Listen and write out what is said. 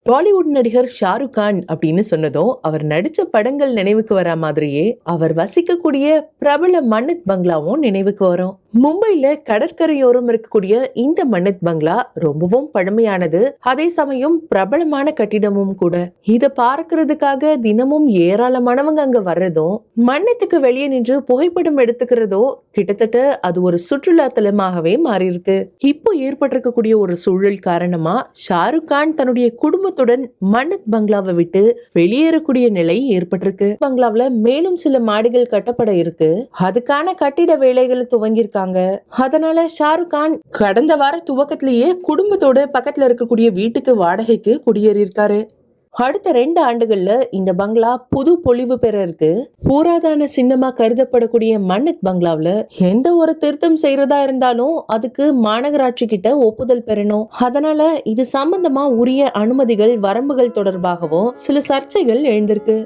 பாலிவுட் நடிகர் ஷாருக் கான் அப்படின்னு சொன்னதும் அவர் நடிச்ச படங்கள் நினைவுக்கு வர மாதிரியே அவர் வசிக்கக்கூடிய பிரபல மன்னத் பங்களாவும் நினைவுக்கு வரும். மும்பைல கடற்கரையோரம் இருக்கக்கூடிய இந்த மன்னத் பங்களா ரொம்பவும் பழமையானது, அதே சமயம் பிரபலமான கட்டிடமும் கூட. இத பார்க்கறதுக்காக தினமும் ஏராளமானவங்க அங்க வர்றதும், மன்னத்துக்கு வெளியே நின்று புகைப்படம் எடுத்துக்கிறதோ கிட்டத்தட்ட அது ஒரு சுற்றுலா தலமாகவே மாறி இருக்கு. இப்போ ஏற்பட்டிருக்கக்கூடிய ஒரு சூழல் காரணமா ஷாருக் கான் தன்னுடைய குடும்பத்துடன் மன்னத் பங்களாவை விட்டு வெளியேறக்கூடிய நிலை ஏற்பட்டிருக்கு. பங்களாவில மேலும் சில மாடிகள் கட்டப்பட இருக்கு. அதுக்கான கட்டிட வேலைகளை துவங்கியிருக்காங்க. அதனால ஷாருக் கான் கடந்த வார துவக்கத்திலேயே குடும்பத்தோட பக்கத்துல இருக்கக்கூடிய வீட்டுக்கு வாடகைக்கு குடியேறியிருக்காரு. அடுத்த 2 ஆண்டுகள்ல இந்த பங்களா புது பொலிவு பெற இருக்கு. புராதன சின்னமா கருதப்படக்கூடிய மன்னத் பங்களாவில எந்த ஒரு திருத்தம் செய்யறதா இருந்தாலும் அதுக்கு மாநகராட்சி கிட்ட ஒப்புதல் பெறணும். அதனால இது சம்பந்தமா உரிய அனுமதிகள் வரம்புகள் தொடர்பாகவும் சில சர்ச்சைகள் எழுந்திருக்கு.